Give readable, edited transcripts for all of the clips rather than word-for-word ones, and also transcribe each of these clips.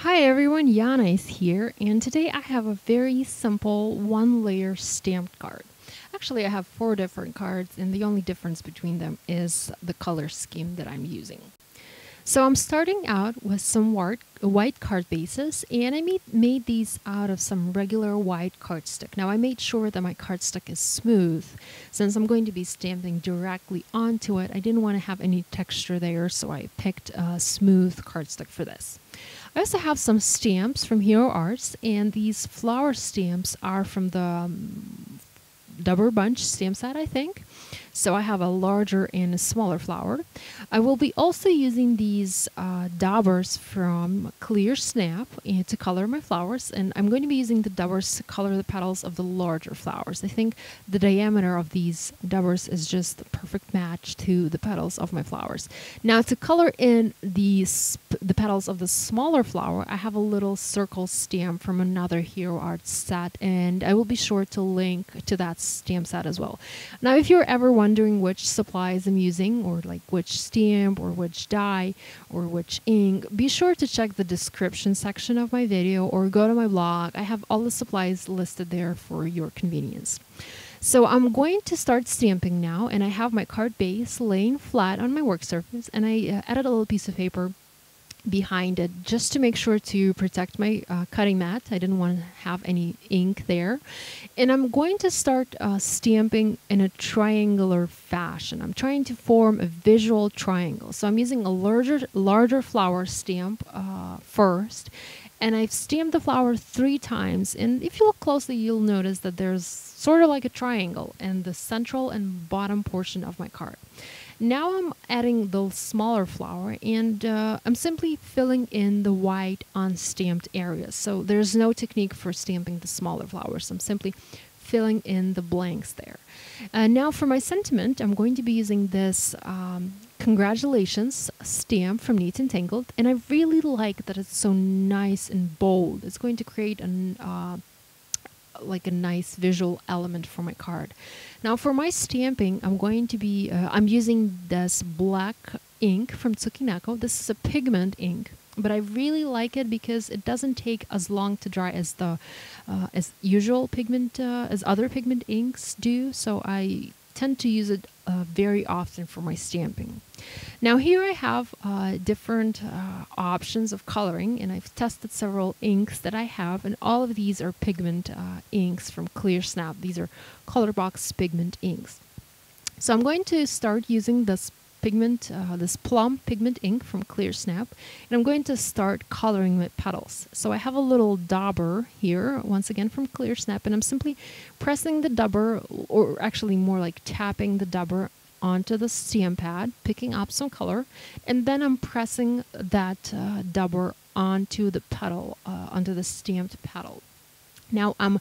Hi everyone, Yana is here, and today I have a very simple one-layer stamped card. Actually, I have 4 different cards, and the only difference between them is the color scheme that I'm using. So I'm starting out with some white card bases, and I made these out of some regular white cardstock. Now I made sure that my cardstock is smooth. Since I'm going to be stamping directly onto it, I didn't want to have any texture there, so I picked a smooth cardstock for this. I also have some stamps from Hero Arts, and these flower stamps are from the Double Bunch stamp set, I think. So I have a larger and a smaller flower. I will be also using these daubers from Clear Snap to color my flowers, and I'm going to be using the daubers to color the petals of the larger flowers. I think the diameter of these daubers is just the perfect match to the petals of my flowers. Now to color in the petals of the smaller flower, I have a little circle stamp from another Hero Arts set, and I will be sure to link to that stamp set as well. Now if you're ever wondering which supplies I'm using, or like which stamp or which die or which ink, be sure to check the description section of my video or go to my blog. I have all the supplies listed there for your convenience. So I'm going to start stamping now, and I have my card base laying flat on my work surface, and I added a little piece of paper behind it just to make sure to protect my cutting mat. I didn't want to have any ink there. And I'm going to start stamping in a triangular fashion. I'm trying to form a visual triangle. So I'm using a larger flower stamp first. And I've stamped the flower 3 times. And if you look closely, you'll notice that there's sort of like a triangle in the central and bottom portion of my card. Now I'm adding the smaller flower, and I'm simply filling in the white unstamped areas. So there's no technique for stamping the smaller flowers. I'm simply filling in the blanks there. Now for my sentiment, I'm going to be using this congratulations stamp from Neat and Tangled, and I really like that it's so nice and bold. It's going to create like a nice visual element for my card. Now for my stamping, I'm using this black ink from Tsukinako. This is a pigment ink, but I really like it because it doesn't take as long to dry as the as other pigment inks do. So I tend to use it very often for my stamping. Now here I have different options of coloring, and I've tested several inks that I have, and all of these are pigment inks from Clear Snap. These are Colorbox pigment inks. So I'm going to start using this plum pigment ink from Clear Snap, and I'm going to start coloring my petals. So I have a little dauber here, once again from Clear Snap, and I'm simply pressing the dauber, or actually more like tapping the dauber onto the stamp pad, picking up some color, and then I'm pressing that dauber onto the petal, onto the stamped petal. Now I'm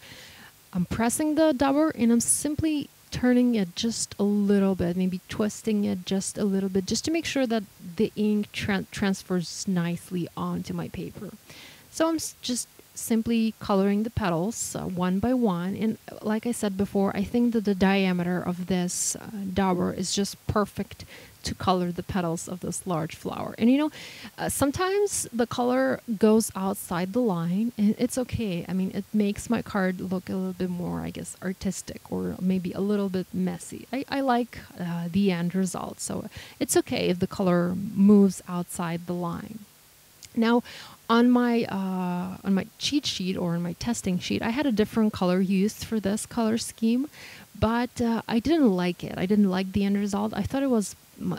pressing the dauber, and I'm simply turning it just a little bit, maybe twisting it just a little bit, just to make sure that the ink transfers nicely onto my paper. So I'm just simply coloring the petals one by one, and like I said before, I think that the diameter of this dauber is just perfect to color the petals of this large flower. And you know, sometimes the color goes outside the line, and it's okay. I mean, it makes my card look a little bit more, I guess, artistic, or maybe a little bit messy. I like the end result, so it's okay if the color moves outside the line. Now, on my cheat sheet, or on my testing sheet, I had a different color used for this color scheme, but I didn't like it. I didn't like the end result. I thought it was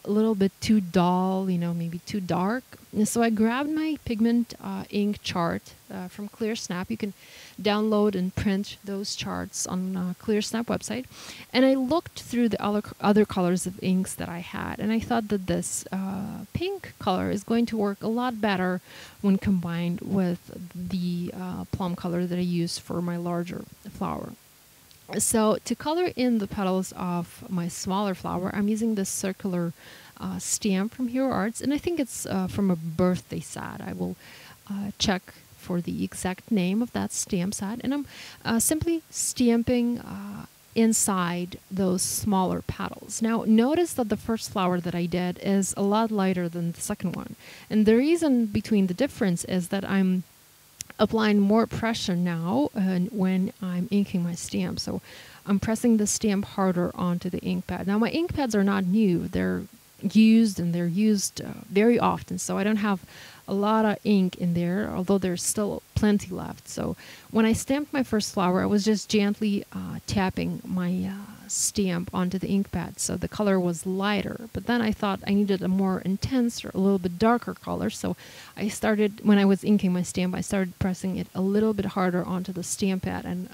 a little bit too dull, you know, maybe too dark. And so I grabbed my pigment ink chart from Clear Snap. You can download and print those charts on Clear Snap website. And I looked through the other colors of inks that I had, and I thought that this pink color is going to work a lot better when combined with the plum color that I use for my larger flower. So to color in the petals of my smaller flower, I'm using this circular stamp from Hero Arts, and I think it's from a birthday set. I will check for the exact name of that stamp set, and I'm simply stamping inside those smaller petals. Now notice that the first flower that I did is a lot lighter than the second one, and the reason between the difference is that I'm applying more pressure now when I'm inking my stamp. So I'm pressing the stamp harder onto the ink pad. Now my ink pads are not new. They're used, and they're used very often. So I don't have a lot of ink in there, although there's still plenty left. So when I stamped my first flower, I was just gently tapping my stamp onto the ink pad, so the color was lighter. But then I thought I needed a more intense or a little bit darker color, so I started, when I was inking my stamp, I started pressing it a little bit harder onto the stamp pad, and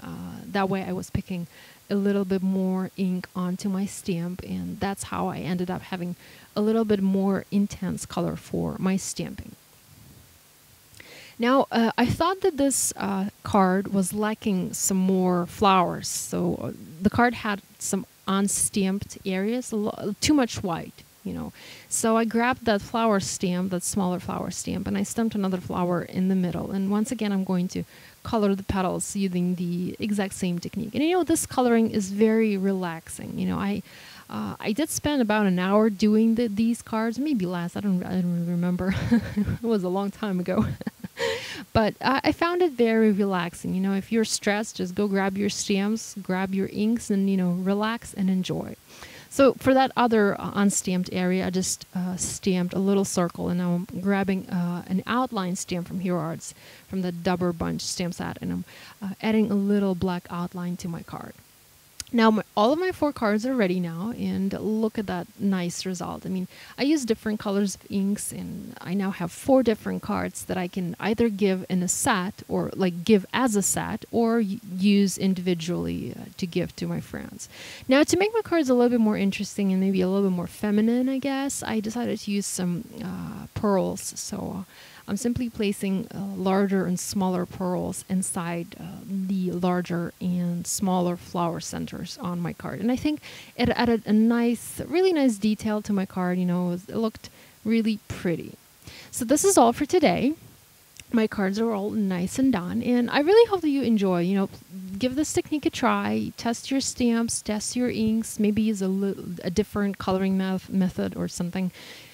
that way I was picking a little bit more ink onto my stamp, and that's how I ended up having a little bit more intense color for my stamping. Now, I thought that this card was lacking some more flowers. So the card had some unstamped areas, too much white, you know. So I grabbed that flower stamp, that smaller flower stamp, and I stamped another flower in the middle. And once again, I'm going to color the petals using the exact same technique. And you know, this coloring is very relaxing. You know, I did spend about an hour doing these cards, maybe less. I don't remember. It was a long time ago. But I found it very relaxing. You know, if you're stressed, just go grab your stamps, grab your inks, and, you know, relax and enjoy. So for that other unstamped area, I just stamped a little circle, and now I'm grabbing an outline stamp from Hero Arts, from the Double Bunch stamp set, and I'm adding a little black outline to my card. Now, all of my 4 cards are ready now, and look at that nice result. I mean, I use different colors of inks, and I now have 4 different cards that I can either give in a set, or like give as a set, or use individually to give to my friends. Now, to make my cards a little bit more interesting and maybe a little bit more feminine, I guess, I decided to use some pearls. So I'm simply placing larger and smaller pearls inside the larger and smaller flower centers on my card. And I think it added a nice, really nice detail to my card. You know, it looked really pretty. So this is all for today. My cards are all nice and done, and I really hope that you enjoy. You know, give this technique a try, test your stamps, test your inks, maybe use a different coloring method or something.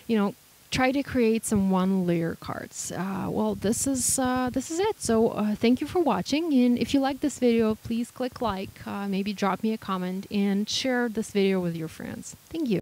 You know, try to create some 1-layer cards. Well, this is it. So thank you for watching, and if you like this video, please click like, maybe drop me a comment, and share this video with your friends. Thank you.